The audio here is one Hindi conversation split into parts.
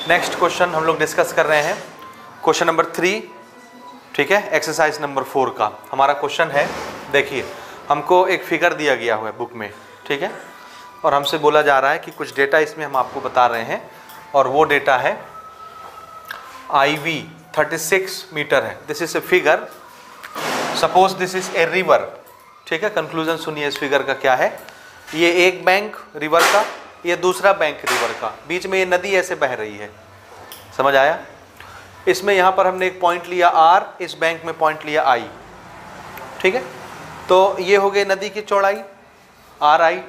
नेक्स्ट क्वेश्चन हम लोग डिस्कस कर रहे हैं क्वेश्चन नंबर 3, ठीक है, एक्सरसाइज नंबर 4 का हमारा क्वेश्चन है। देखिए हमको एक फिगर दिया गया हुआ है बुक में, ठीक है, और हमसे बोला जा रहा है कि कुछ डेटा इसमें हम आपको बता रहे हैं और वो डेटा है IV 36 मीटर है। This is a figure, suppose this is a river, ठीक है। कंक्लूजन सुनिए इस फिगर का क्या है। ये एक बैंक रिवर का, ये दूसरा बैंक रिवर का, बीच में ये नदी ऐसे बह रही है, समझ आया। इसमें यहाँ पर हमने एक पॉइंट लिया R, इस बैंक में पॉइंट लिया I, ठीक है। तो ये हो गई नदी की चौड़ाई RI,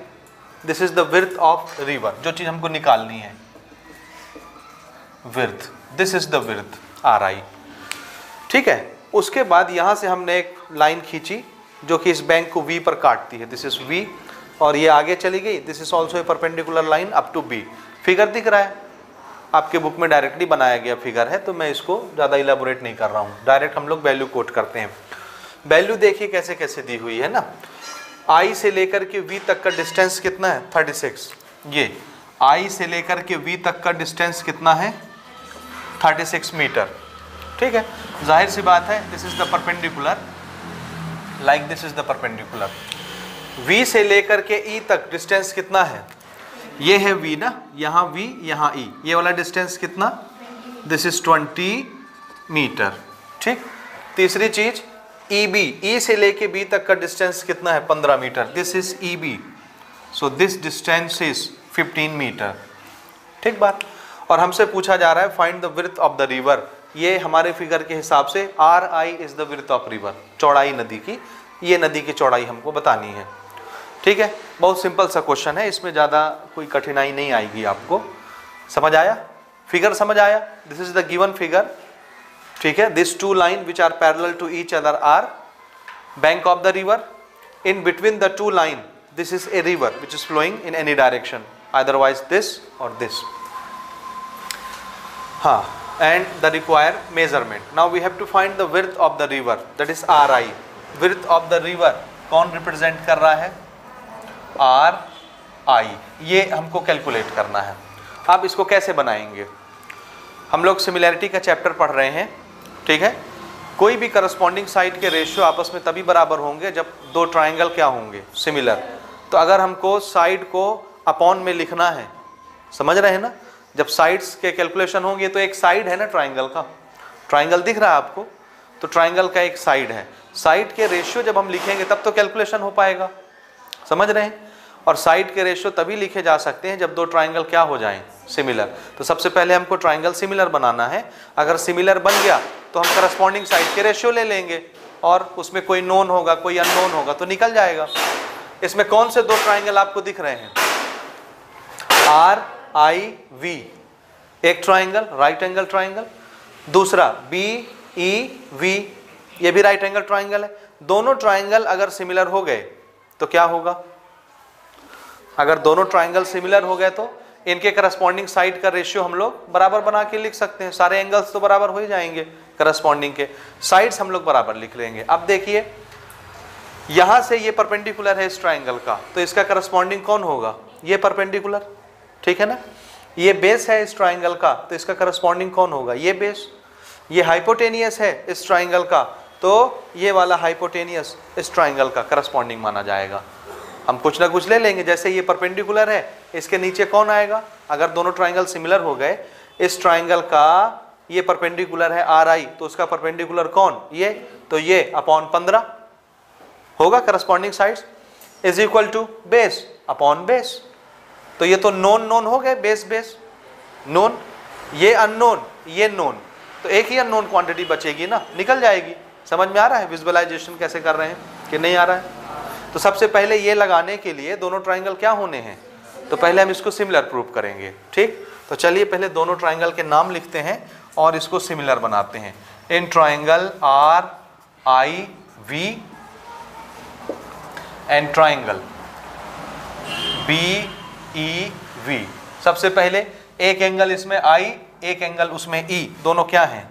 this is the width of river, जो चीज हमको निकालनी है width, this is the width RI, ठीक है। उसके बाद यहाँ से हमने एक लाइन खींची जो कि इस बैंक को V पर काटती है, दिस इज V, और ये आगे चली गई, this is also a perpendicular line up to B। Figure दिख रहा है आपके बुक में, डायरेक्टली बनाया गया फिगर है, तो मैं इसको ज़्यादा इलाबोरेट नहीं कर रहा हूँ, डायरेक्ट हम लोग वैल्यू कोट करते हैं। वैल्यू देखिए कैसे कैसे दी हुई है ना। I से लेकर के V तक का डिस्टेंस कितना है 36, ये I से लेकर के V तक का डिस्टेंस कितना है 36 मीटर, ठीक है। जाहिर सी बात है this is the perpendicular, like this is the perpendicular. V से लेकर के E तक डिस्टेंस कितना है, ये है V ना, यहाँ V यहाँ E, ये वाला डिस्टेंस कितना, दिस इज 20 मीटर, ठीक। तीसरी चीज EB, E से लेके B तक का डिस्टेंस कितना है 15 metre, this is EB, so this distance is 15 metre, ठीक बात। और हमसे पूछा जा रहा है find the width of the river, ये हमारे फिगर के हिसाब से RI is the width of river, चौड़ाई नदी की, ये नदी की चौड़ाई हमको बतानी है, ठीक है। बहुत सिंपल सा क्वेश्चन है, इसमें ज़्यादा कोई कठिनाई नहीं आएगी आपको, समझ आया, फिगर समझ आया। This is the given figure, ठीक है। This two line which are parallel to each other are bank of the river, in between the two line this is a river which is flowing in any direction, otherwise this और दिस, हाँ। And the require measurement, now we have to find the width of the river, that is RI। Width of the river कौन रिप्रेजेंट कर रहा है, RI, ये हमको कैलकुलेट करना है। अब इसको कैसे बनाएंगे, हम लोग सिमिलैरिटी का चैप्टर पढ़ रहे हैं, ठीक है। कोई भी करस्पॉन्डिंग साइड के रेशियो आपस में तभी बराबर होंगे जब दो ट्राइंगल क्या होंगे, सिमिलर। तो अगर हमको साइड को अपॉन में लिखना है, समझ रहे हैं ना, जब साइड्स के कैलकुलेशन होंगे तो एक साइड है ना ट्राइंगल का, ट्राइंगल दिख रहा है आपको, तो ट्राइंगल का एक साइड है, साइड के रेशियो जब हम लिखेंगे तब तो कैलकुलेशन हो पाएगा, समझ रहे हैं। और साइड के रेशियो तभी लिखे जा सकते हैं जब दो ट्राइंगल क्या हो जाएं, सिमिलर। तो सबसे पहले हमको ट्राइंगल सिमिलर बनाना है, अगर सिमिलर बन गया तो हम करस्पॉन्डिंग साइड के रेशियो ले लेंगे और उसमें कोई नोन होगा कोई अननोन होगा तो निकल जाएगा। इसमें कौन से दो ट्राइंगल आपको दिख रहे हैं, RIV, एक ट्राइंगल राइट एंगल ट्राइंगल, दूसरा BEV, ये भी राइट एंगल ट्राइंगल है। दोनों ट्राइंगल अगर सिमिलर हो गए तो क्या होगा, अगर दोनों ट्राइंगल सिमिलर हो गए तो इनके करस्पॉन्डिंग साइड का रेशियो हम लोग बराबर बना के लिख सकते हैं, सारे एंगल्स तो बराबर हो ही जाएंगे, करस्पॉन्डिंग के साइड्स हम लोग बराबर लिख लेंगे। अब देखिए यहां से ये परपेंडिकुलर है इस ट्राइंगल का, तो इसका करस्पॉन्डिंग कौन होगा, ये परपेंडिकुलर, ठीक है ना। ये बेस है इस ट्राइंगल का, तो इसका करस्पॉन्डिंग कौन होगा, ये बेस। ये हाइपोटेनियस है इस ट्राइंगल का, तो ये वाला हाइपोटेनियस इस ट्राइंगल का करस्पॉन्डिंग माना जाएगा। हम कुछ ना कुछ ले लेंगे, जैसे ये परपेंडिकुलर है, इसके नीचे कौन आएगा, अगर दोनों ट्राइंगल सिमिलर हो गए, इस ट्राइंगल का ये परपेंडिकुलर है RI, तो उसका परपेंडिकुलर कौन, ये, तो ये अपॉन 15 होगा, corresponding sides is equal to base upon base. तो ये तो नोन नोन हो गए, बेस बेस नोन, ये अननोन ये नोन, तो एक ही अननोन क्वांटिटी बचेगी ना, निकल जाएगी। समझ में आ रहा है विजुअलाइजेशन कैसे कर रहे हैं कि नहीं आ रहा है। तो सबसे पहले ये लगाने के लिए दोनों ट्राइंगल क्या होने हैं, तो पहले हम इसको सिमिलर प्रूव करेंगे, ठीक। तो चलिए पहले दोनों ट्राइंगल के नाम लिखते हैं और इसको सिमिलर बनाते हैं। In triangle RIV and triangle BEV, सबसे पहले एक एंगल इसमें I, एक एंगल उसमें E, दोनों क्या हैं,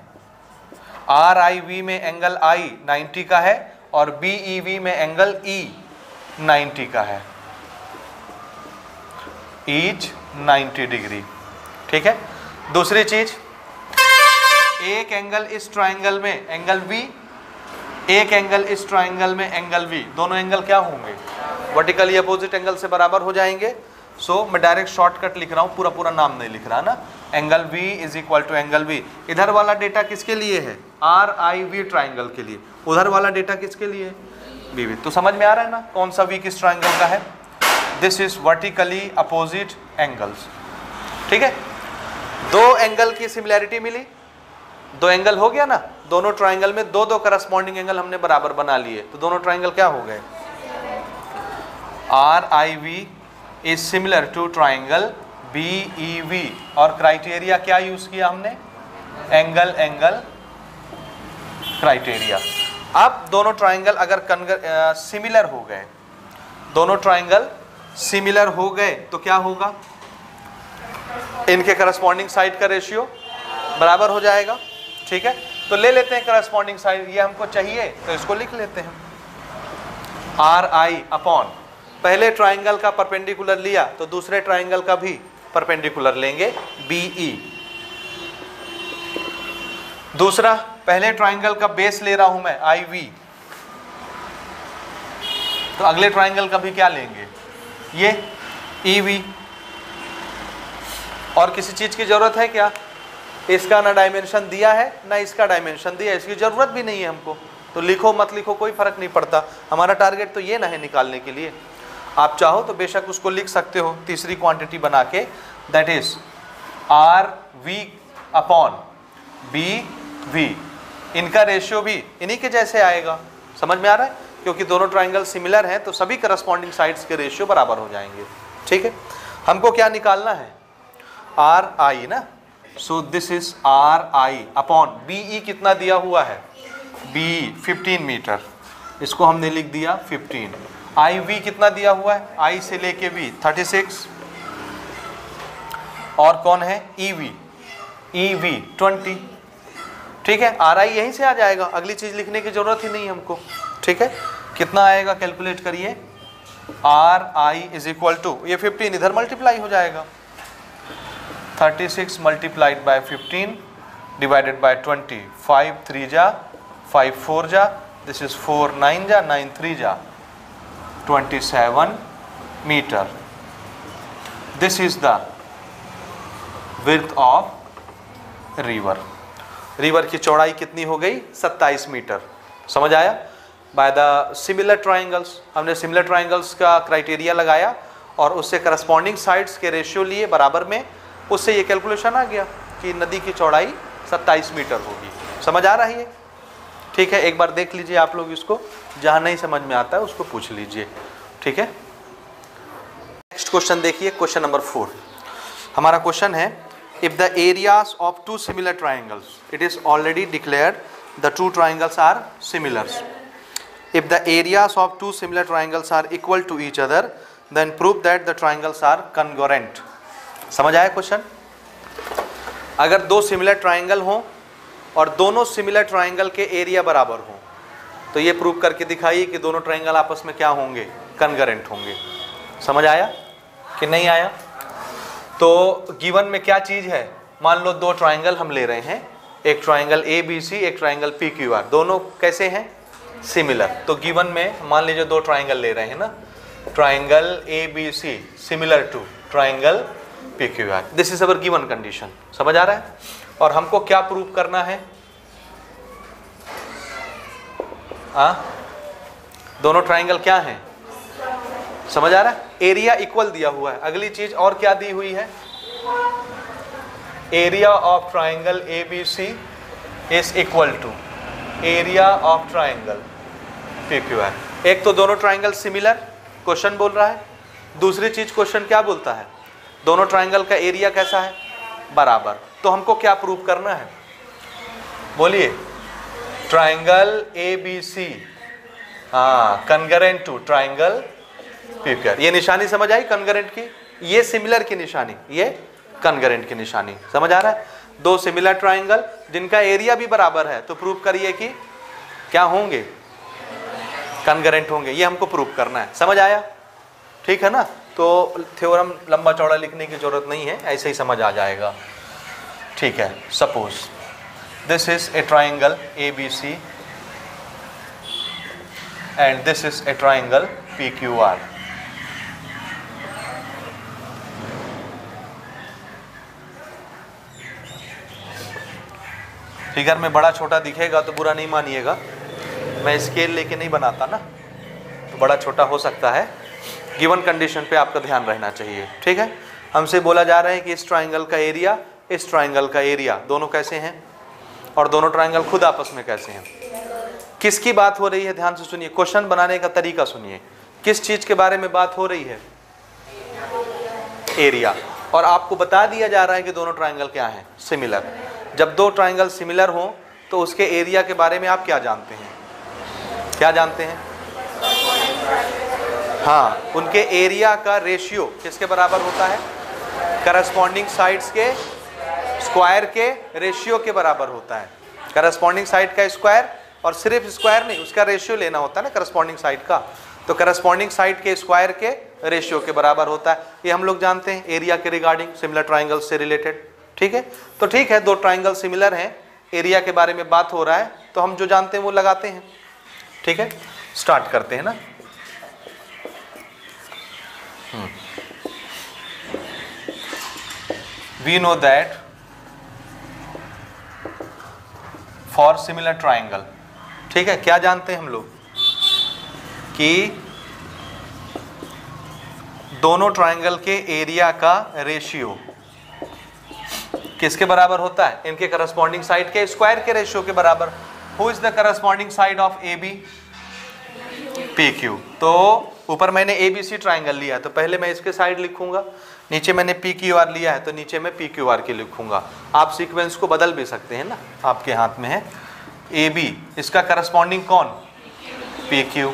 RIV में एंगल I 90 का है और BEV में एंगल E 90 का है, ईच 90 डिग्री, ठीक है। दूसरी चीज, एक एंगल इस ट्राइंगल में एंगल V, एक एंगल इस ट्राइंगल में एंगल V, दोनों एंगल क्या होंगे? वर्टिकली अपोजिट एंगल से बराबर हो जाएंगे। सो मैं डायरेक्ट शॉर्टकट लिख रहा हूँ, पूरा पूरा नाम नहीं लिख रहा ना। Angle V is equal to angle V। इधर वाला डेटा किसके लिए है? RIV ट्राइंगल के लिए। उधर वाला डेटा किसके लिए? BV। तो समझ में आ रहा है ना कौन सा V किस ट्राइंगल का है? This is vertically opposite angles. ठीक है, दो एंगल की सिमिलैरिटी मिली, दो एंगल हो गया ना, दोनों ट्राइंगल में दो दो करस्पॉन्डिंग एंगल हमने बराबर बना लिए, तो दोनों ट्राइंगल क्या हो गए? RIV is similar to triangle BEV। और क्राइटेरिया क्या यूज किया हमने? Angle angle criteria. अब दोनों ट्राइंगल अगर सिमिलर हो गए, दोनों ट्राइंगल सिमिलर हो गए तो क्या होगा? इनके करस्पॉन्डिंग साइड का रेशियो बराबर हो जाएगा। ठीक है, तो ले लेते हैं करस्पॉन्डिंग साइड, ये हमको चाहिए तो इसको लिख लेते हैं। RI अपॉन पहले ट्राइंगल का परपेंडिकुलर लिया तो दूसरे ट्राइंगल का भी परपेंडिकुलर लेंगे BE। दूसरा, पहले ट्राइंगल का बेस ले रहा हूं मैं IV, तो अगले ट्राइंगल का भी क्या लेंगे? ये EV। और किसी चीज की जरूरत है क्या? इसका ना डायमेंशन दिया है ना इसका डायमेंशन दिया है, इसकी जरूरत भी नहीं है हमको, तो लिखो मत लिखो कोई फर्क नहीं पड़ता। हमारा टारगेट तो ये ना है निकालने के लिए। आप चाहो तो बेशक उसको लिख सकते हो तीसरी क्वांटिटी बना के, that is RV upon BV। इनका रेशियो भी इन्हीं के जैसे आएगा। समझ में आ रहा है? क्योंकि दोनों ट्राइंगल सिमिलर हैं तो सभी करस्पॉन्डिंग साइड्स के रेशियो बराबर हो जाएंगे। ठीक है, हमको क्या निकालना है? RI ना। So this is RI upon BE कितना दिया हुआ है? BE 15 मीटर, इसको हमने लिख दिया 15। IV कितना दिया हुआ है? I से लेके V 36। और कौन है? EV 20। ठीक है, RI यहीं से आ जाएगा, अगली चीज लिखने की जरूरत ही नहीं हमको। ठीक है, कितना आएगा कैलकुलेट करिए। RI इज इक्वल टू, ये 15 इधर मल्टीप्लाई हो जाएगा, 36 मल्टीप्लाइड बाय 15 डिवाइडेड बाय 20। 5 3 जा, 5 4 जा, दिस इज 4 9 जा, 9 3 जा, 27 metre. This is the width of river. River की चौड़ाई कितनी हो गई? 27 मीटर। समझ आया? बाय द सिमिलर ट्राइंगल्स, हमने सिमिलर ट्राइंगल्स का क्राइटेरिया लगाया और उससे करस्पॉन्डिंग साइड्स के रेशियो लिए बराबर में, उससे ये कैलकुलेशन आ गया कि नदी की चौड़ाई 27 मीटर होगी। समझ आ रही है? ठीक है, एक बार देख लीजिए आप लोग इसको, जहाँ नहीं समझ में आता है उसको पूछ लीजिए। ठीक है, नेक्स्ट क्वेश्चन देखिए, क्वेश्चन नंबर 4। हमारा क्वेश्चन है, if the areas of two similar triangles, it is already declared the two triangles are similars. If the areas of two similar triangles are equal to each other, then prove that the triangles are congruent. समझ आया क्वेश्चन? अगर दो सिमिलर ट्राइंगल हों और दोनों सिमिलर ट्राइंगल के एरिया बराबर हों, तो ये प्रूव करके दिखाइए कि दोनों ट्राइंगल आपस में क्या होंगे? कॉन्ग्रुएंट होंगे। समझ आया कि नहीं आया? तो गिवन में क्या चीज है? मान लो दो ट्राइंगल हम ले रहे हैं, एक ट्राइंगल ABC, एक ट्राइंगल PQR, दोनों कैसे हैं? सिमिलर। तो गिवन में मान लीजिए दो ट्राइंगल ले रहे हैं ना, triangle ABC similar to triangle PQR, this is our given condition. समझ आ रहा है? और हमको क्या प्रूव करना है? दोनों ट्राइंगल क्या हैं? समझ आ रहा है? एरिया इक्वल दिया हुआ है। अगली चीज और क्या दी हुई है? Area of triangle ABC is equal to area of triangle PQR। एक तो दोनों ट्राइंगल सिमिलर क्वेश्चन बोल रहा है, दूसरी चीज क्वेश्चन क्या बोलता है? दोनों ट्राइंगल का एरिया कैसा है? बराबर। तो हमको क्या प्रूव करना है? बोलिए। Triangle ABC congruent to triangle PQR। ये निशानी समझ आई कॉन्ग्रुएंट की? ये सिमिलर की निशानी, ये कॉन्ग्रुएंट की निशानी। समझ आ रहा है? दो सिमिलर ट्राइंगल जिनका एरिया भी बराबर है, तो प्रूव करिए कि क्या होंगे? कॉन्ग्रुएंट होंगे। ये हमको प्रूव करना है। समझ आया? ठीक है ना? तो थ्योरम लंबा चौड़ा लिखने की जरूरत नहीं है, ऐसे ही समझ आ जाएगा। ठीक है, suppose this is A triangle ABC and this is A triangle PQR। Figure में बड़ा छोटा दिखेगा तो बुरा नहीं मानिएगा, मैं स्केल लेके नहीं बनाता ना, तो बड़ा छोटा हो सकता है। गिवन कंडीशन पे आपका ध्यान रहना चाहिए, ठीक है। हमसे बोला जा रहा है कि इस ट्राइंगल का एरिया, इस ट्राइंगल का एरिया दोनों कैसे हैं और दोनों ट्राइंगल खुद आपस में कैसे हैं। किसकी बात हो रही है, ध्यान से सुनिए, क्वेश्चन बनाने का तरीका सुनिए। किस चीज के बारे में बात हो रही है, एरिया, और आपको बता दिया जा रहा है कि दोनों ट्राइंगल क्या हैं, सिमिलर। जब दो ट्राइंगल सिमिलर हो तो उसके एरिया के बारे में आप क्या जानते हैं, क्या जानते हैं? हाँ, उनके एरिया का रेशियो किसके बराबर होता है, करस्पॉन्डिंग साइड्स के स्क्वायर के रेशियो के बराबर होता है। करस्पॉन्डिंग साइड का स्क्वायर, और सिर्फ स्क्वायर नहीं, उसका रेशियो लेना होता है ना करस्पॉन्डिंग साइड का, तो करस्पॉन्डिंग साइड के स्क्वायर के रेशियो के बराबर होता है। ये हम लोग जानते हैं एरिया के रिगार्डिंग, सिमिलर ट्राइंगल से रिलेटेड, ठीक है। तो ठीक है, दो ट्राइंगल सिमिलर हैं, एरिया के बारे में बात हो रहा है, तो हम जो जानते हैं वो लगाते हैं, ठीक है। स्टार्ट करते हैं ना। We know that for similar triangle, ठीक है, क्या जानते हैं हम लोग कि दोनों ट्राइंगल के एरिया का रेशियो किसके बराबर होता है, इनके करस्पॉन्डिंग साइड के स्क्वायर के रेशियो के बराबर। Who is the corresponding side of AB, PQ। तो ऊपर मैंने ABC ट्राइंगल लिया है तो पहले मैं इसके साइड लिखूंगा, नीचे मैंने PQR लिया है तो नीचे मैं PQR के लिखूंगा। आप सीक्वेंस को बदल भी सकते हैं ना, आपके हाथ में है। AB इसका करस्पॉन्डिंग कौन, PQ,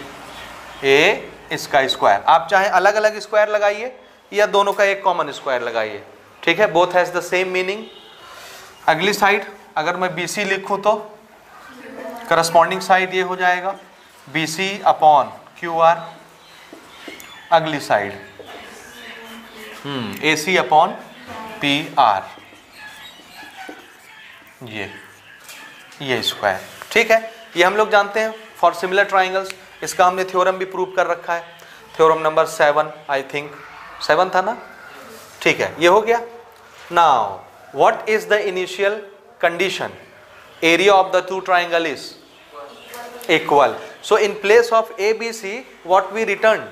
A इसका स्क्वायर। आप चाहे अलग अलग स्क्वायर लगाइए या दोनों का एक कॉमन स्क्वायर लगाइए, ठीक है, both has the same meaning. अगली साइड अगर मैं BC लिखूं तो करस्पॉन्डिंग साइड ये हो जाएगा BC अपॉन QR। अगली साइड AC अपॉन PR, ये स्क्वायर, ठीक है। ये हम लोग जानते हैं फॉर सिमिलर ट्राइंगल्स। इसका हमने थ्योरम भी प्रूव कर रखा है, थ्योरम नंबर 7, आई थिंक 7 था ना, ठीक है, ये हो गया। Now what is the initial condition, area of the two triangle is equal. So in place of ABC what we return,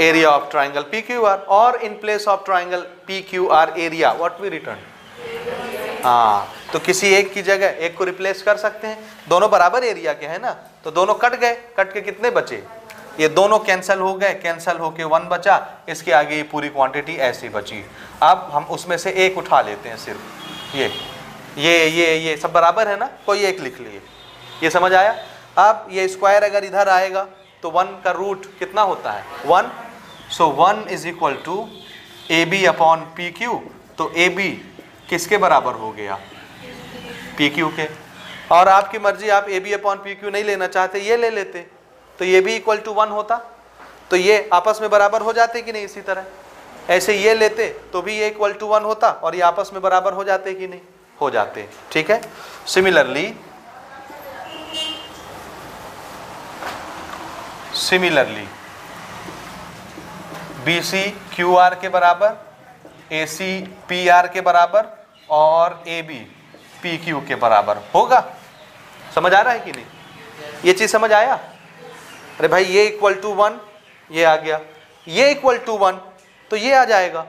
area of triangle PQR, और in place of triangle PQR area what we return. हाँ, तो किसी एक की जगह एक को रिप्लेस कर सकते हैं, दोनों बराबर एरिया के हैं ना, तो दोनों कट गए, कट के कितने बचे, ये दोनों कैंसिल हो गए, कैंसिल होके 1 बचा, इसके आगे ये पूरी क्वांटिटी ऐसी बची। अब हम उसमें से एक उठा लेते हैं, सिर्फ ये सब बराबर है ना, कोई एक लिख लिए, ये समझ आया। अब ये स्क्वायर अगर इधर आएगा तो 1 का रूट कितना होता है, 1। So 1 is equal to AB upon PQ। तो AB किसके बराबर हो गया, PQ के। और आपकी मर्जी, आप AB अपॉन PQ नहीं लेना चाहते, ये ले लेते, तो ये भी इक्वल टू 1 होता, तो ये आपस में बराबर हो जाते कि नहीं। इसी तरह ऐसे ये लेते तो भी ये इक्वल टू 1 होता, और ये आपस में बराबर हो जाते कि नहीं, हो जाते, ठीक है। सिमिलरली BC QR के बराबर, AC PR के बराबर, और AB PQ के बराबर होगा। समझ आ रहा है कि नहीं, ये चीज समझ आया। अरे भाई, ये इक्वल टू 1 ये आ गया, ये इक्वल टू 1 तो ये आ जाएगा,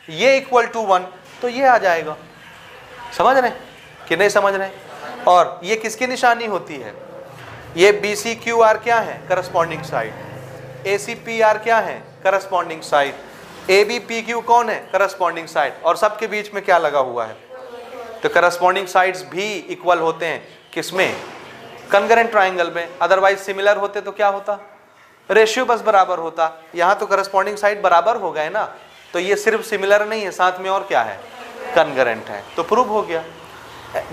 ये इक्वल टू 1 तो ये आ जाएगा। समझ रहे कि नहीं समझ रहे। और ये किसकी निशानी होती है, ये BC QR क्या है, करस्पॉन्डिंग साइड, AC PR क्या है, करस्पॉन्डिंग साइड, AB PQ कौन है, करस्पॉन्डिंग साइड, और सबके बीच में क्या लगा हुआ है, तो करस्पॉन्डिंग साइड्स भी इक्वल होते हैं किसमें, कॉन्करेंट ट्राइंगल में। अदरवाइज सिमिलर होते तो क्या होता, रेशियो बस बराबर होता। यहाँ तो करस्पॉन्डिंग साइड बराबर हो गए ना, तो ये सिर्फ सिमिलर नहीं है, साथ में और क्या है, कॉन्करेंट है, तो प्रूव हो गया।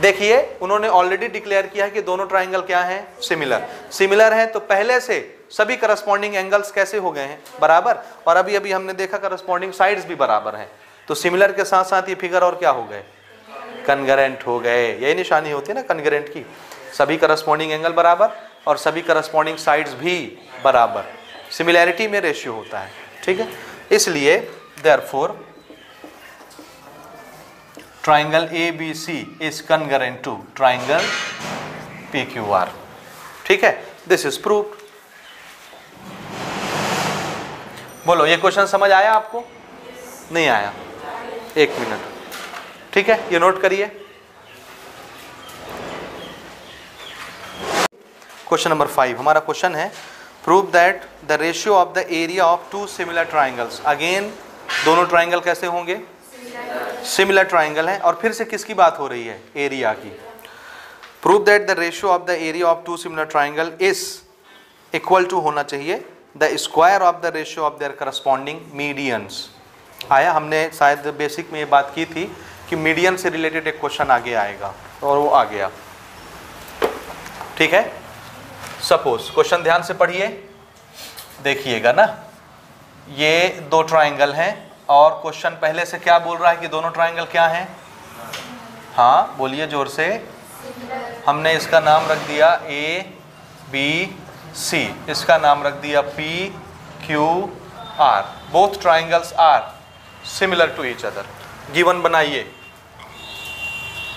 देखिए, उन्होंने ऑलरेडी डिक्लेयर किया है कि दोनों ट्राइंगल क्या हैं, सिमिलर हैं, तो पहले से सभी करस्पॉन्डिंग एंगल्स कैसे हो गए हैं, बराबर। और अभी हमने देखा करस्पॉन्डिंग साइड्स भी बराबर हैं, तो सिमिलर के साथ साथ ये फिगर और क्या हो गए, कन्गरेंट हो गए। यही निशानी होती है ना कन्गरेंट की, सभी करस्पॉन्डिंग एंगल बराबर और सभी करस्पॉन्डिंग साइड्स भी बराबर, सिमिलैरिटी में रेशियो होता है, ठीक है। इसलिए therefore triangle ABC is congruent to triangle PQR, ठीक है। This is proved. बोलो ये क्वेश्चन समझ आया आपको? नहीं आया? एक मिनट, ठीक है, ये नोट करिए। क्वेश्चन नंबर 5 हमारा क्वेश्चन है, prove that the ratio of the area of two similar triangles. Again दोनों ट्राइंगल कैसे होंगे? सिमिलर ट्राइंगल है, और फिर से किसकी बात हो रही है? एरिया की। Prove that the ratio of the area of two similar triangle is equal to होना चाहिए the square of the ratio of their corresponding medians. आया, हमने शायद बेसिक में ये बात की थी कि मीडियन से रिलेटेड एक क्वेश्चन आगे आएगा, और वो आ गया, ठीक है। सपोज क्वेश्चन ध्यान से पढ़िए, देखिएगा ना, ये दो ट्राइंगल हैं और क्वेश्चन पहले से क्या बोल रहा है कि दोनों ट्राइंगल क्या हैं? हाँ बोलिए जोर से। हमने इसका नाम रख दिया ABC, इसका नाम रख दिया PQR। Both triangles are similar to each other. Given बनाइए,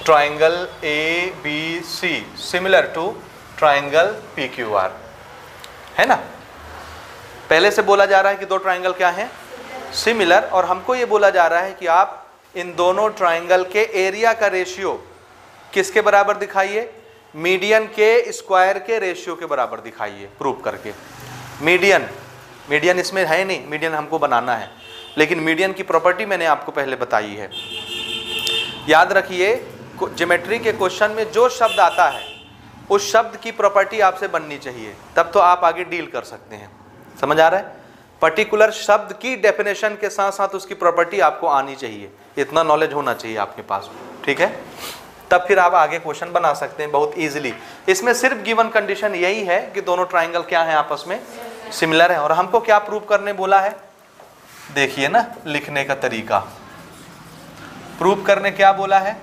triangle ABC similar to triangle PQR, है ना। पहले से बोला जा रहा है कि दो ट्राइंगल क्या हैं? सिमिलर, और हमको ये बोला जा रहा है कि आप इन दोनों ट्राइंगल के एरिया का रेशियो किसके बराबर दिखाइए? मीडियन के स्क्वायर के रेशियो के बराबर दिखाइए, प्रूव करके। मीडियन इसमें है नहीं, मीडियन हमको बनाना है, लेकिन मीडियन की प्रॉपर्टी मैंने आपको पहले बताई है। याद रखिए, ज्योमेट्री के क्वेश्चन में जो शब्द आता है उस शब्द की प्रॉपर्टी आपसे बननी चाहिए, तब तो आप आगे डील कर सकते हैं। समझ आ रहा है? पर्टिकुलर शब्द की डेफिनेशन के साथ साथ उसकी प्रॉपर्टी आपको आनी चाहिए, इतना नॉलेज होना चाहिए आपके पास, ठीक है। तब फिर आप आगे क्वेश्चन बना सकते हैं बहुत इजीली। इसमें सिर्फ गिवन कंडीशन यही है कि दोनों ट्राइंगल क्या हैं? आपस में सिमिलर है। और हमको क्या प्रूव करने बोला है? देखिए ना लिखने का तरीका। प्रूव करने क्या बोला है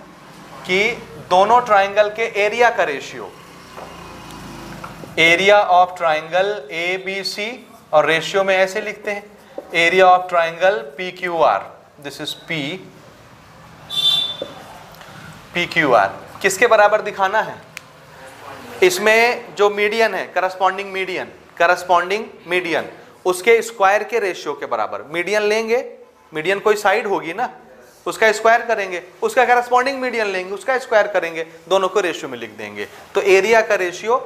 कि दोनों ट्राइंगल के एरिया का ratio, area of triangle ABC, और रेशियो में ऐसे लिखते हैं, area of triangle PQR। This is PQR किसके बराबर दिखाना है? इसमें जो मीडियन है, करस्पॉन्डिंग मीडियन, उसके स्क्वायर के रेशियो के बराबर। मीडियन लेंगे, मीडियन कोई साइड होगी ना, उसका स्क्वायर करेंगे, उसका करस्पॉन्डिंग मीडियन लेंगे, उसका स्क्वायर करेंगे, दोनों को रेशियो में लिख देंगे। तो एरिया का रेशियो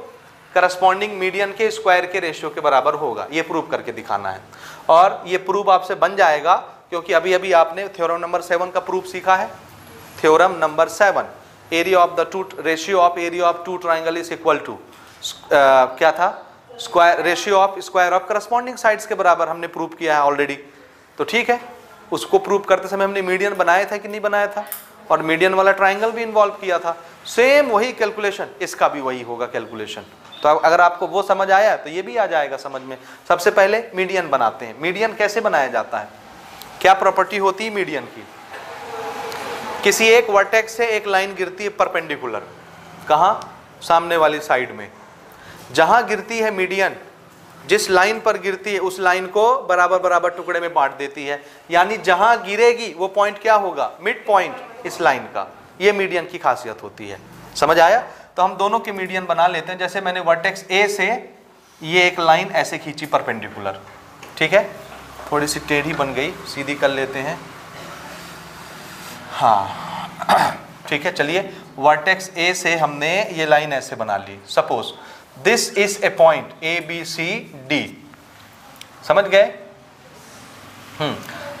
करस्पॉन्डिंग मीडियन के स्क्वायर के रेशियो के बराबर होगा, ये प्रूव करके दिखाना है। और ये प्रूव आपसे बन जाएगा क्योंकि अभी अभी आपने थ्योरम नंबर 7 का प्रूफ सीखा है। Theorem number 7, area of the two, ratio of area of two triangle is equal to क्या था? Square, ratio of square of corresponding sides के बराबर हमने प्रूव किया है ऑलरेडी। तो ठीक है, उसको प्रूव करते समय हमने मीडियन बनाया था कि नहीं बनाया था, और मीडियन वाला ट्राइंगल भी इन्वॉल्व किया था। सेम वही कैलकुलेशन, इसका भी वही होगा कैलकुलेशन। तो अगर आपको वो समझ आया तो ये भी आ जाएगा समझ में। सबसे पहले मीडियन बनाते हैं। मीडियन कैसे बनाया जाता है? क्या प्रॉपर्टी होती है मीडियन की? किसी एक वर्टेक्स से एक लाइन गिरती है परपेंडिकुलर, कहाँ? सामने वाली साइड में। जहां गिरती है मीडियन, जिस लाइन पर गिरती है उस लाइन को बराबर बराबर टुकड़े में बांट देती है। यानी जहां गिरेगी वो पॉइंट क्या होगा? मिड पॉइंट इस लाइन का। ये मीडियन की खासियत होती है। समझ आया? तो हम दोनों के मीडियन बना लेते हैं। जैसे मैंने वर्टेक्स ए से ये एक लाइन ऐसे खींची परपेंडिकुलर, ठीक है, थोड़ी सी टेढ़ी बन गई, सीधी कर लेते हैं। हाँ ठीक है, चलिए वर्टेक्स ए से हमने ये लाइन ऐसे बना ली। Suppose this is a point ABCD, समझ गए?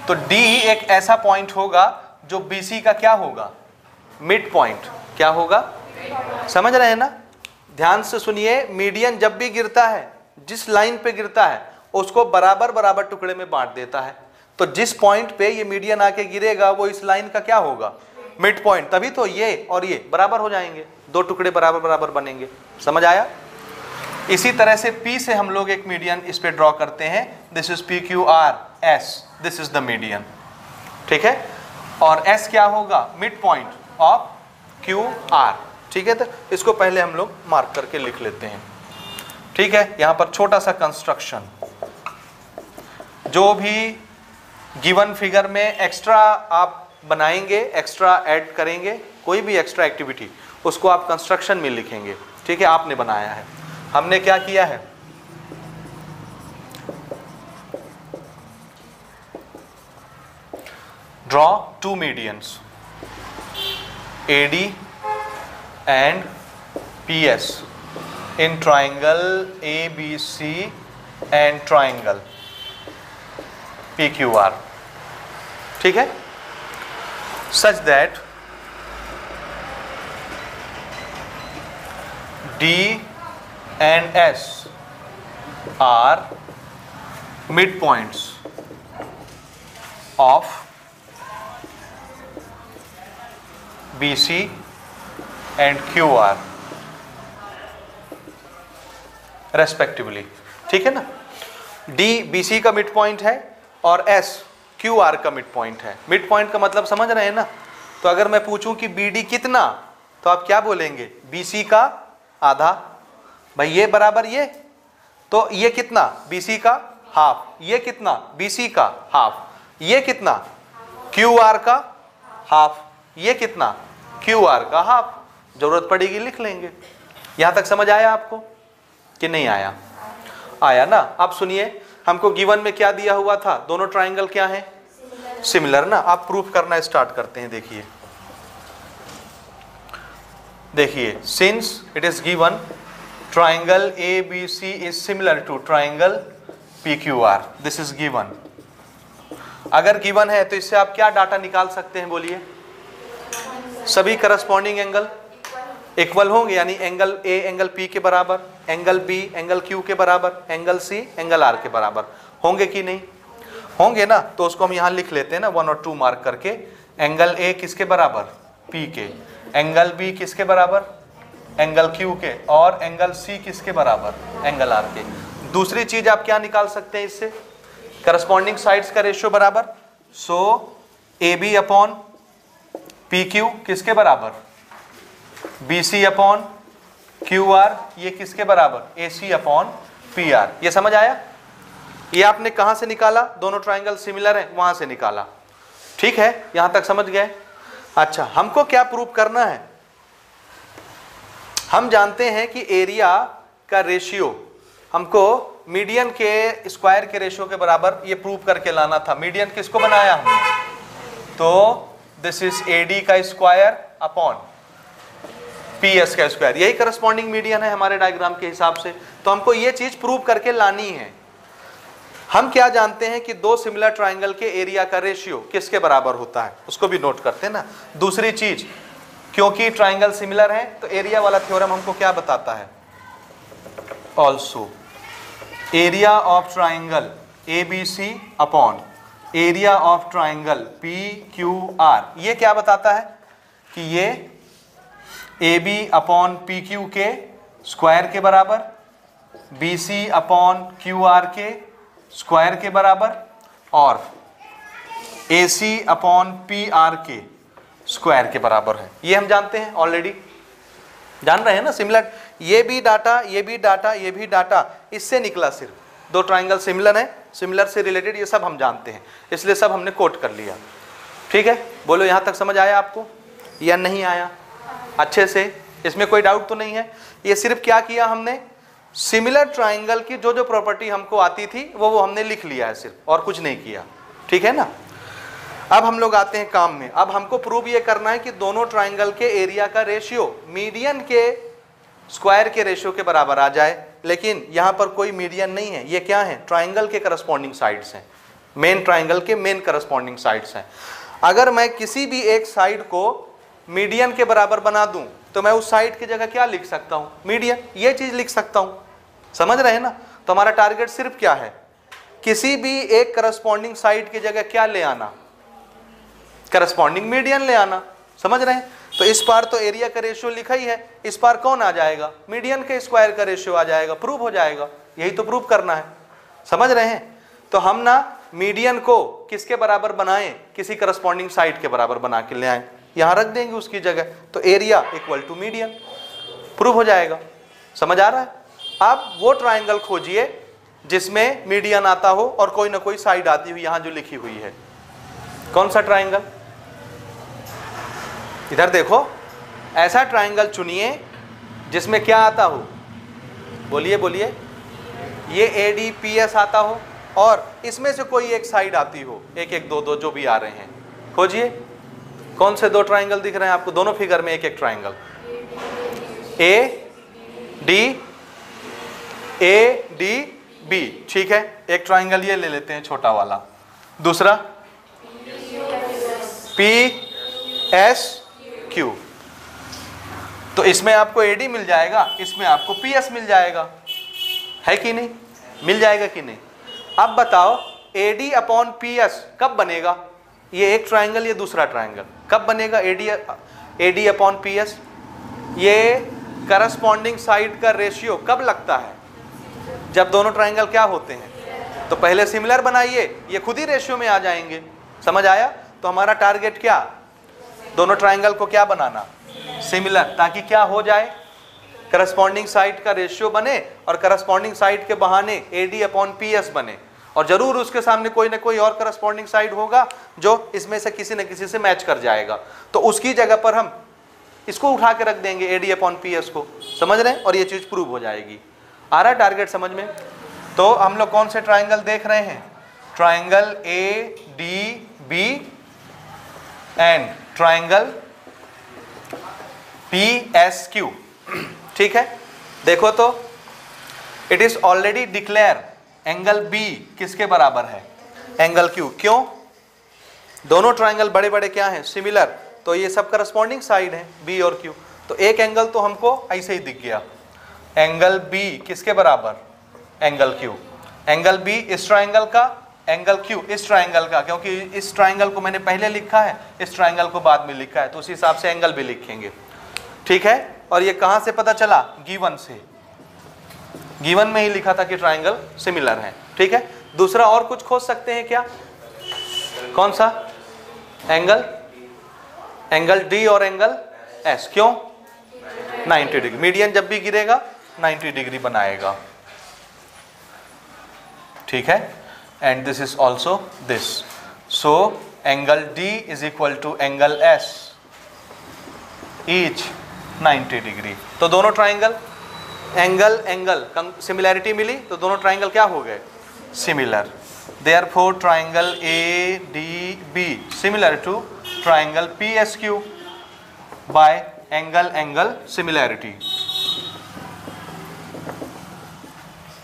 तो D एक ऐसा पॉइंट होगा जो BC का क्या होगा? Mid point. क्या होगा? समझ रहे हैं ना? ध्यान से सुनिए, मीडियन जब भी गिरता है, जिस लाइन पे गिरता है उसको बराबर बराबर टुकड़े में बांट देता है। तो जिस पॉइंट पे ये मीडियन आके गिरेगा वो इस लाइन का क्या होगा? Mid point. तभी तो ये और ये बराबर हो जाएंगे, दो टुकड़े बराबर बराबर बनेंगे। समझ आया? इसी तरह से P से हम लोग एक मीडियन इस पे ड्रॉ करते हैं। This is PQRS, this is the median, ठीक है। और S क्या होगा? Mid point of Q R. ठीक है, तो इसको पहले हम लोग मार्क करके लिख लेते हैं। ठीक है, यहां पर छोटा सा कंस्ट्रक्शन, जो भी गिवन फिगर में एक्स्ट्रा आप बनाएंगे, एक्स्ट्रा ऐड करेंगे, कोई भी एक्स्ट्रा एक्टिविटी, उसको आप कंस्ट्रक्शन में लिखेंगे। ठीक है, आपने बनाया है, हमने क्या किया है, draw two medians AD and PS in triangle ABC and triangle PQR. ठीक है, such that D and S are midpoints of BC and QR respectively. ठीक है ना, D BC का मिड पॉइंट है और S QR का मिड पॉइंट है। मिड पॉइंट का मतलब समझ रहे हैं ना, तो अगर मैं पूछूं कि BD कितना, तो आप क्या बोलेंगे, BC का आधा। भाई ये बराबर ये, तो ये कितना, BC का हाफ, ये कितना, BC का हाफ, ये कितना, QR का हाफ, ये कितना, QR का हाफ। जरूरत पड़ेगी लिख लेंगे। यहां तक समझ आया आपको कि नहीं आया? आया ना। अब सुनिए, हमको गिवन में क्या दिया हुआ था, दोनों ट्राइंगल क्या है, सिमिलर ना। आप प्रूफ करना स्टार्ट करते हैं। देखिए देखिए, since it is given triangle ABC is similar to triangle PQR, this is given. अगर गिवन है तो इससे आप क्या डाटा निकाल सकते हैं, बोलिए। सभी करस्पॉन्डिंग एंगल इक्वल होंगे, यानी एंगल A एंगल P के बराबर, एंगल B एंगल Q के बराबर, एंगल C एंगल R के बराबर होंगे कि नहीं होंगे ना। तो उसको हम यहाँ लिख लेते हैं ना 1 और 2 मार्क करके। एंगल A किसके बराबर, P के, एंगल B किसके बराबर, एंगल Q के, और एंगल C किसके बराबर, एंगल R के। दूसरी चीज आप क्या निकाल सकते हैं इससे, करस्पॉन्डिंग साइड्स का रेशियो बराबर। सो AB अपॉन PQ किसके बराबर, BC अपॉन QR, ये किसके बराबर, AC अपॉन PR। ये समझ आया? ये आपने कहां से निकाला, दोनों ट्राइंगल सिमिलर हैं वहां से निकाला। ठीक है, यहां तक समझ गए। अच्छा, हमको क्या प्रूव करना है, हम जानते हैं कि एरिया का रेशियो हमको मीडियन के स्क्वायर के रेशियो के बराबर ये प्रूव करके लाना था। मीडियन किसको बनाया हमने, तो दिस इज AD का स्क्वायर अपॉन PS का स्क्वायर, यही करस्पॉन्डिंग मीडियन है हमारे डायग्राम के हिसाब से। तो हमको ये चीज प्रूव करके लानी है। हम क्या जानते हैं कि दो सिमिलर ट्राइंगल के एरिया का रेशियो किसके बराबर होता है, उसको भी नोट करते हैं ना। दूसरी चीज, क्योंकि ट्राइंगल सिमिलर है तो एरिया वाला थ्योरम हमको क्या बताता है, also area of triangle ABC upon area of triangle PQR, ये क्या बताता है कि ये AB अपॉन PQ के स्क्वायर के बराबर, BC अपॉन QR के स्क्वायर के बराबर, और AC अपॉन PR के स्क्वायर के बराबर है। ये हम जानते हैं, ऑलरेडी जान रहे हैं ना। सिमिलर, ये भी डाटा, ये भी डाटा, ये भी डाटा, इससे निकला सिर्फ दो ट्राइंगल सिमिलर है, सिमिलर से रिलेटेड ये सब हम जानते हैं, इसलिए सब हमने कोट कर लिया। ठीक है, बोलो यहां तक समझ आया आपको या नहीं आया अच्छे से? इसमें कोई डाउट तो नहीं है। ये सिर्फ क्या किया हमने, सिमिलर ट्राइंगल की जो जो प्रॉपर्टी हमको आती थी वो हमने लिख लिया है सिर्फ, और कुछ नहीं किया। ठीक है ना। अब हम लोग आते हैं काम में। अब हमको प्रूव ये करना है कि दोनों ट्राइंगल के एरिया का रेशियो मीडियन के स्क्वायर के रेशियो के बराबर आ जाए। लेकिन यहाँ पर कोई मीडियन नहीं है, ये क्या है, ट्राइंगल के करस्पॉन्डिंग साइड्स हैं, मेन ट्राइंगल के मेन करस्पॉन्डिंग साइड्स हैं। अगर मैं किसी भी एक साइड को मीडियन के बराबर बना दूं तो मैं उस साइड की जगह क्या लिख सकता हूं, मीडियन, ये चीज लिख सकता हूं। समझ रहे हैं ना। तो हमारा टारगेट सिर्फ क्या है, किसी भी एक करस्पॉन्डिंग साइड की जगह क्या ले आना, करस्पॉन्डिंग मीडियन ले आना। समझ रहे हैं। तो इस पार तो एरिया का रेशियो लिखा ही है, इस पार कौन आ जाएगा, मीडियन के स्क्वायर का रेशियो आ जाएगा, प्रूव हो जाएगा। यही तो प्रूव करना है। समझ रहे हैं। तो हम ना मीडियन को किसके बराबर बनाएं, किसी करस्पॉन्डिंग साइड के बराबर बना के ले आए। यहाँ रख देंगे उसकी जगह, तो area equal to median, prove हो जाएगा। समझ आ रहा है? अब वो ट्राइंगल खोजिए जिसमें मीडियन आता हो और कोई ना कोई साइड आती हुई यहाँ जो लिखी हुई है। कौन सा ट्राइंगल? इधर देखो, ऐसा ट्राइंगल चुनिए जिसमें क्या आता हो, बोलिए बोलिए, ये ADPS आता हो और इसमें से कोई एक साइड आती हो, एक एक दो दो जो भी आ रहे हैं। खोजिए कौन से दो ट्राइंगल दिख रहे हैं आपको, दोनों फिगर में एक एक ट्राइंगल, ADB, ठीक है। एक ट्राइंगल ये ले लेते हैं छोटा वाला, दूसरा PSQ, तो इसमें आपको AD मिल जाएगा, इसमें आपको PS मिल जाएगा, है कि नहीं? मिल जाएगा कि नहीं? अब बताओ AD अपॉन PS कब बनेगा? ये एक ट्राइंगल, ये दूसरा ट्राइंगल, कब बनेगा AD अपॉन PS? ये करस्पॉन्डिंग साइड का रेशियो कब लगता है? जब दोनों ट्राइंगल क्या होते हैं? तो पहले सिमिलर बनाइए, ये खुद ही रेशियो में आ जाएंगे। समझ आया? तो हमारा टारगेट क्या, दोनों ट्राइंगल को क्या बनाना, सिमिलर, ताकि क्या हो जाए, करस्पॉन्डिंग साइड का रेशियो बने और करस्पॉन्डिंग साइड के बहाने AD अपॉन PS बने, और जरूर उसके सामने कोई ना कोई और करस्पॉन्डिंग साइड होगा जो इसमें से किसी न किसी से मैच कर जाएगा, तो उसकी जगह पर हम इसको उठा के रख देंगे AD अपॉन PS को। समझ रहे हैं? और ये चीज प्रूव हो जाएगी। आ रहा है टारगेट समझ में? तो हम लोग कौन से ट्राइंगल देख रहे हैं? Triangle ADB and triangle PSQ, ठीक है। देखो तो it is already declare angle B किसके बराबर है? Angle Q। क्यों? दोनों ट्राइंगल बड़े बड़े क्या हैं? सिमिलर, तो ये सब करस्पॉन्डिंग साइड है B और Q, तो एक एंगल तो हमको ऐसे ही दिख गया। एंगल B किसके बराबर? Angle Q। एंगल B इस ट्राइंगल का, एंगल Q इस ट्राइंगल का, क्योंकि इस ट्राइंगल को मैंने पहले लिखा है, इस ट्राइंगल को बाद में लिखा है, तो उसी हिसाब से एंगल भी लिखेंगे, ठीक है। और ये कहां से पता चला? गिवन से, गिवन में ही लिखा था कि ट्राइंगल सिमिलर है, ठीक है। दूसरा और कुछ खोज सकते हैं क्या? कौन सा? एंगल D और एंगल S। क्यों? 90 डिग्री, मीडियन जब भी गिरेगा 90 डिग्री बनाएगा, ठीक है। And this is also this, so angle D is equal to angle S, each 90 degree. तो दोनों ट्राइंगल एंगल सिमिलैरिटी मिली, तो दोनों ट्राइंगल क्या हो गए? Similar. Therefore triangle ADB similar to triangle PSQ by angle similarity,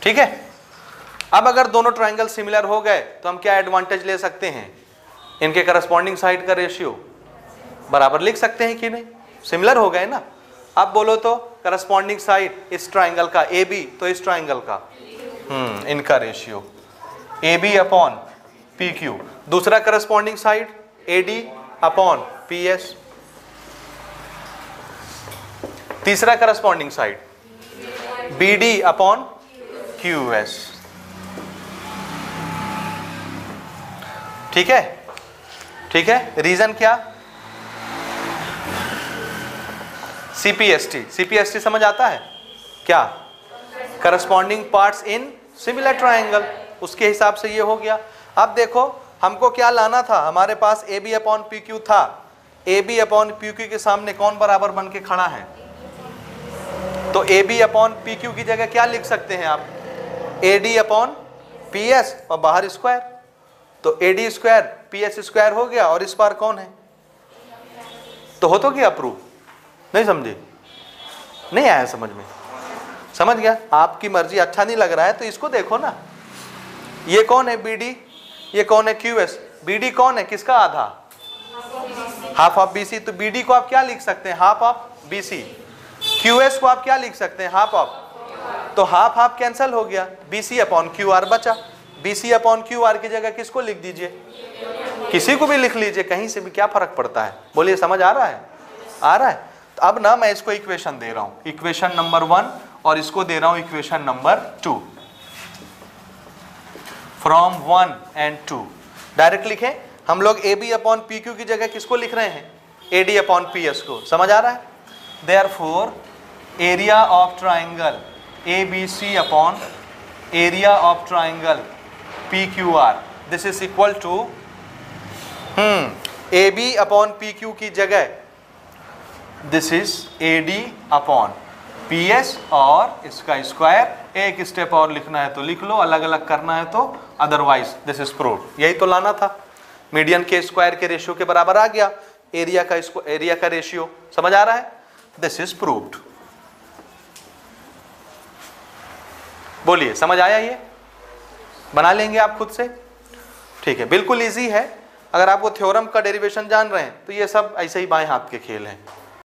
ठीक है। अब अगर दोनों ट्राइंगल सिमिलर हो गए तो हम क्या एडवांटेज ले सकते हैं? इनके करस्पॉन्डिंग साइड का रेशियो बराबर लिख सकते हैं कि नहीं? सिमिलर हो गए ना। अब बोलो तो करस्पॉन्डिंग साइड इस ट्राइंगल का AB, तो इस ट्राइंगल का इनका रेशियो AB अपॉन PQ। दूसरा corresponding side AD upon PS। तीसरा corresponding side BD upon QS, ठीक है, ठीक है। रीजन क्या? CPST समझ आता है क्या? Corresponding parts in similar triangle, उसके हिसाब से ये हो गया। अब देखो हमको क्या लाना था, हमारे पास AB अपॉन PQ था, AB अपॉन PQ के सामने कौन बराबर बन के खड़ा है? तो AB अपॉन PQ की जगह क्या लिख सकते हैं आप? AD अपॉन PS और बाहर स्क्वायर, तो AD स्क्वायर PS स्क्वायर हो गया, और इस पार कौन है? तो हो तो गया प्रूव। नहीं समझे? नहीं आया समझ में? समझ गया? आपकी मर्जी, अच्छा नहीं लग रहा है तो इसको देखो ना। ये कौन है BD, ये कौन है QS? BD कौन है, किसका आधा? हाफ ऑफ BC, तो BD को आप क्या लिख सकते हैं? Half of BC। QS को आप क्या लिख सकते हैं? हाफ ऑफ, तो हाफ हाफ कैंसिल हो गया, BC अपॉन QR बचा। BC अपॉन QR की जगह किसको लिख दीजिए? किसी को भी लिख लीजिए, कहीं से भी, क्या फर्क पड़ता है? बोलिए, समझ आ रहा है? आ रहा है? तो अब ना मैं इसको इक्वेशन दे रहा हूं, इक्वेशन नंबर 1, और इसको दे रहा हूं equation number 2, from 1 and 2। Direct लिखें हम लोग AB अपॉन PQ की जगह किसको लिख रहे हैं? AD अपॉन PS को, समझ आ रहा है? Therefore area of triangle ABC upon area of triangle PQR, this is equal to AB upon PQ की जगह this is AD upon PS और इसका स्क्वायर। एक स्टेप और लिखना है तो लिख लो, अलग अलग करना है तो अदरवाइज दिस इज प्रूव्ड। यही तो लाना था, मीडियन के स्क्वायर के रेशियो के बराबर आ गया एरिया का रेशियो, समझ आ रहा है? This is proved. बोलिए समझ आया? ये बना लेंगे आप खुद से, ठीक है, बिल्कुल इजी है। अगर आपको थ्योरम का डेरिवेशन जान रहे हैं तो ये सब ऐसे ही बाएं हाथ के खेल हैं।